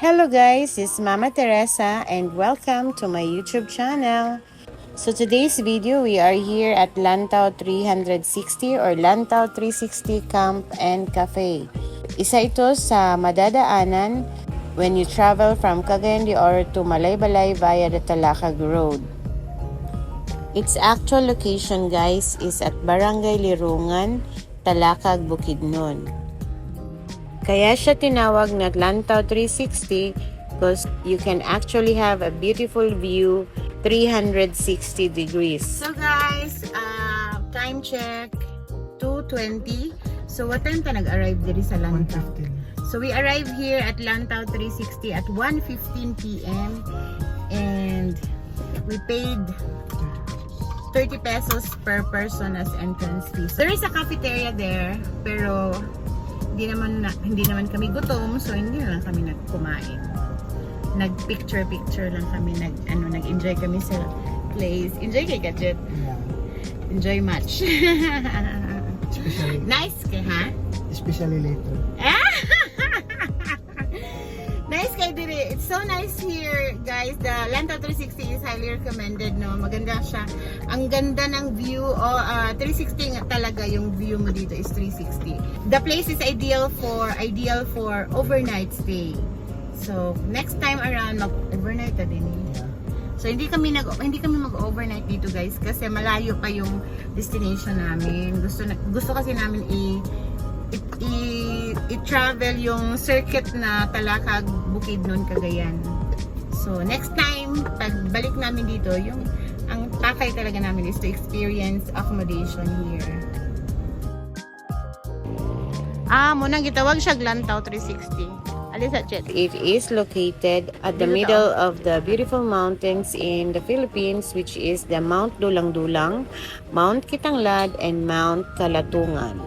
Hello guys, it's Mama Teresa and welcome to my YouTube channel. So today's video, we are here at Lantau 360 or Lantau 360 Camp and Cafe. Isa ito sa madadaanan when you travel from Cagayan de Oro to Malaybalay via the Talakag Road. Its actual location guys is at Barangay Lirungan, Talakag, Bukidnon. Kaya siya tinawag na Lantau 360 because you can actually have a beautiful view 360 degrees. So guys, time check 2:20. So what time ta nag-arrive diri sa Lantau? 1:15. So we arrived here at Lantau 360 at 1:15 p.m. and we paid 30 pesos per person as entrance fee. There is a cafeteria there, pero hindi naman kami gutom, so hindi na lang kami nagkumain. Nag-picture lang kami, nag-enjoy kami sa place. Enjoy kay Gadget. Yeah. Enjoy much. Especially, Nice kay ha? especially later. Nice kay dire. It's so nice here, guys. The Lantau 360 is highly recommended, no? Maganda siya. Ang ganda ng view. 360 nga talaga yung view mo dito is 360. The place is ideal for overnight stay. So, next time around mag-overnight na din. Yeah. So hindi kami mag-overnight dito, guys, kasi malayo pa yung destination namin. Gusto kasi namin i-travel yung circuit na Talakag, Bukidnon, Cagayan. So next time, pagbalik namin dito, ang pakay talaga namin is to experience accommodation here. Munang gitawag siya Lantau 360. Alisa, Chet. It is located at the middle of the beautiful mountains in the Philippines, which is the Mount Dulang-Dulang, Mount Kitanglad, and Mount Kalatungan.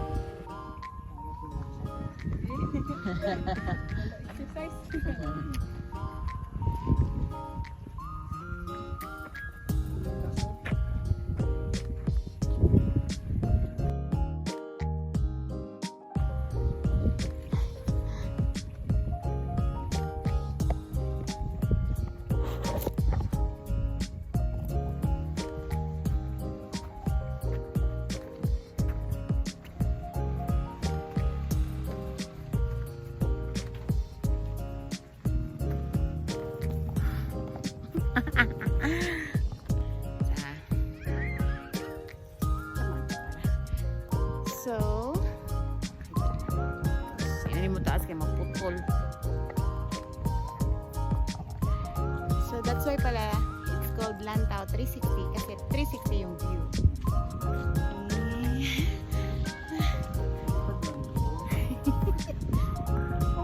So, ini mo taas kay maputol. So that's why pala it's called Lantau 360 kasi 360 yung view.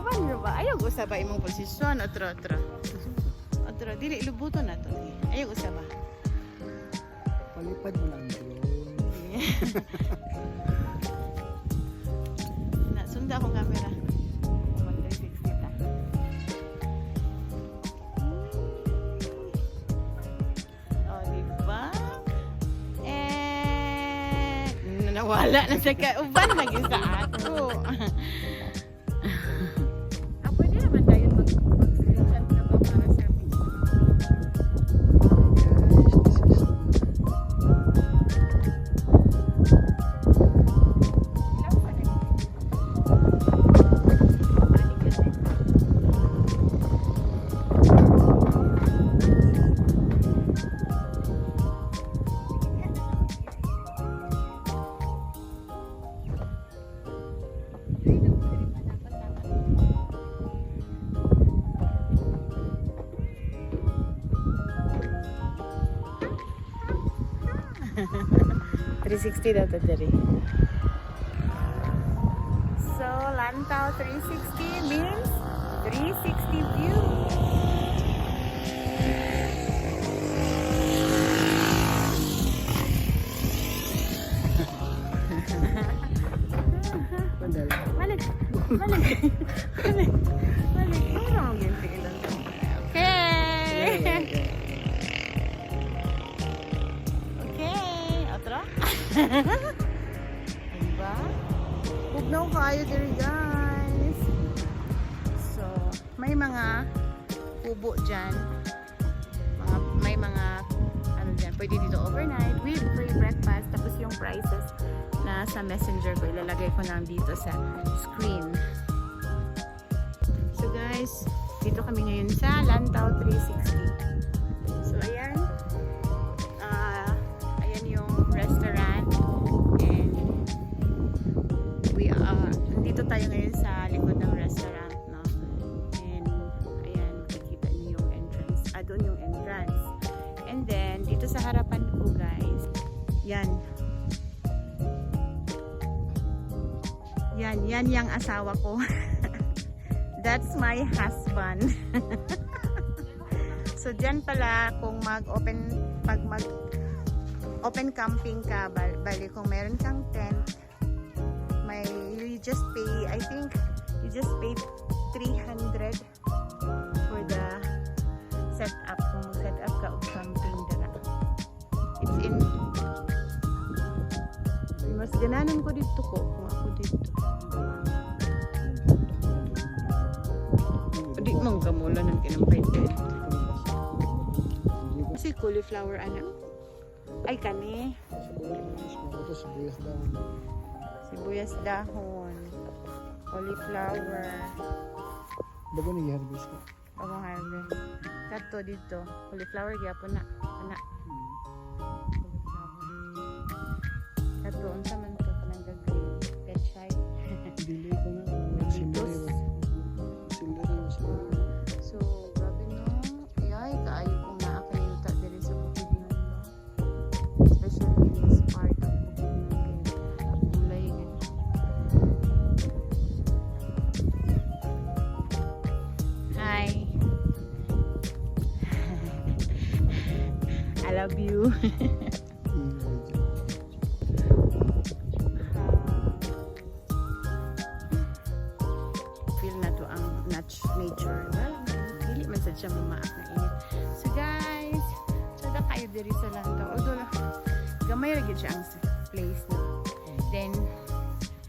Paano ba? Ayaw usab ba imong posisyon otro. Otro, dili ilubuton na to. Ayaw usab ba? Palipad mo lang yun. Sunda akong camera. 360 ta. Diba? Nawala na sa kauban lagi sa ako. Pwede naman tayo mag-screenshot na ba para sa $360 daw to diri. So, Lantau 360 means 360 view. Balik. Okay. Otro? Diba? Hugnaw kayo diri guys. So, may mga kubo dyan. May mga ano dyan, pwede dito overnight with free breakfast. Tapos yung prices na sa messenger ko, ilalagay ko na dito sa screen. So guys, dito kami ngayon sa Lantau 360. So ayan, ayan yung restaurant, and dito tayo ngayon sa likod ng restaurant, no? And ayan, makikita niyo yung entrance, doon yung entrance. And then dito sa harapan ko guys, yan yung asawa ko. That's my husband. So dyan pala kung pag open camping ka, bali kung meron kang tent, you just pay, I think you just pay 300 for the setup kung setup ka of camping dira. It's in mas gananan ko dito kung ako dito. Di mong gamula ng kinampay din. Si cauliflower anak. Ay kani. Sibuyas dahon. Cauliflower. Bago na i-harvest ko. Bagong harvest. Kato dito. Cauliflower gyapon na. Ana. Kato unsa man to kanang green pechay. Dili ko na. So, grabe no. Ay, kaayo kong naakayuta diri sa Bukidnon. Especially in this part of Bukidnon. Gulay gid. Hi. I love you. Feel na to ang nature. Well, dili man sad siya mamaak na init. So guys, sada kayo diri sa Lantau. Although gamay ra gid siya ang place na. Then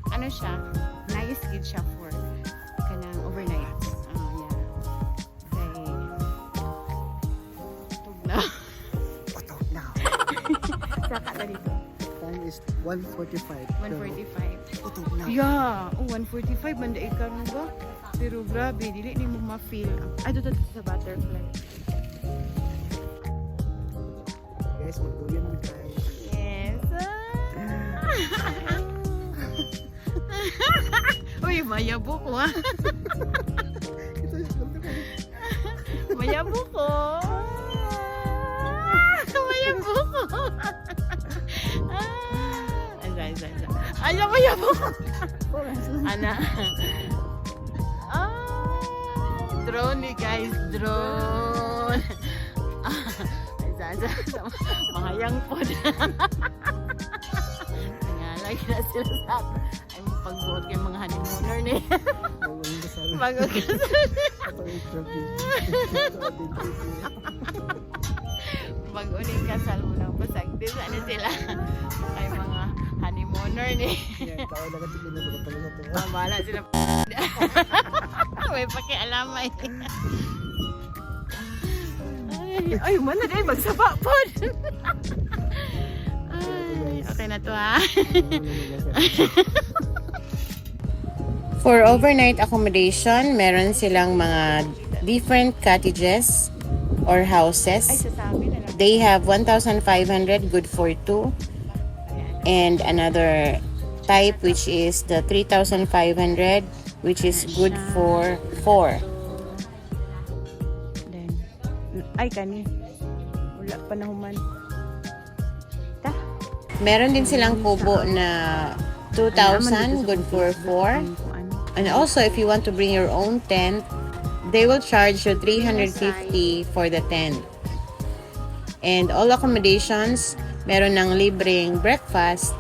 ano siya, nice gid siya for kanang overnight. Yeah. Kay tugnaw. Patog na. Saka na dito. Time is 1:45. 1:45. Patog na. Yeah, 1:45 man dai karon ba? Pero grabe, dili ni mo ma-feel. Ay, dito sa butterfly. Guys, magduyan mo guys. Yes. Uy, mayabo ko ha. Ito is Mayabo ko. Mayabo ko. Ay, mayabo ko. Ana. Drone ni guys, drone. Mahayang po na. Nangalagi na sila sa ay pagbuot kay mga honeymooner ni. Bago kasal. Bago ni kasal mo na pasagdi sana sila ay mga honeymooner ni. Tao lang kasi pinapagpapalo sa to. Mabala sila. May pakialam ay. Ay, mana dahil magsaba po. Okay na to ha. For overnight accommodation, meron silang mga different cottages or houses. They have 1,500 good for 2. And another type which is the 3,500 which is good for 4. Then, ay kani. Wala pa na human. Ta. Meron din silang kubo na 2,000 good for 4. And also if you want to bring your own tent, they will charge you 350 for the tent. And all accommodations, meron ng libreng breakfast.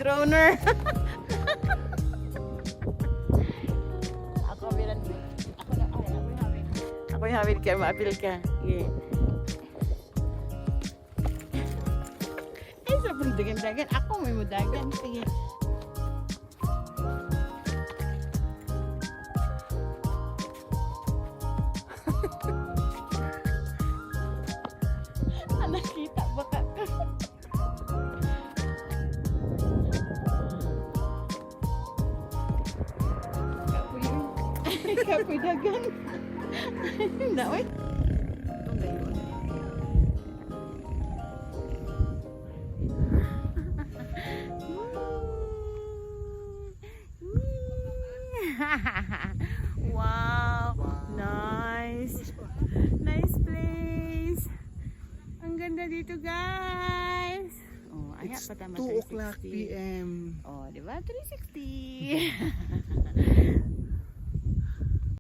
droner. Ako bilang ako na ako yung hawid. Ako yung hawid ka, maapil ka. Yeah. Ay, sa pang dagan-dagan. Ako may mudagan. Sige. Nakita ba ka? Kapoy dagan. Naway. Wow, nice. Nice place. Ang ganda dito, guys. Oh, ayan It's pa tama 2 o'clock 360. p.m. Oh, di ba? 360.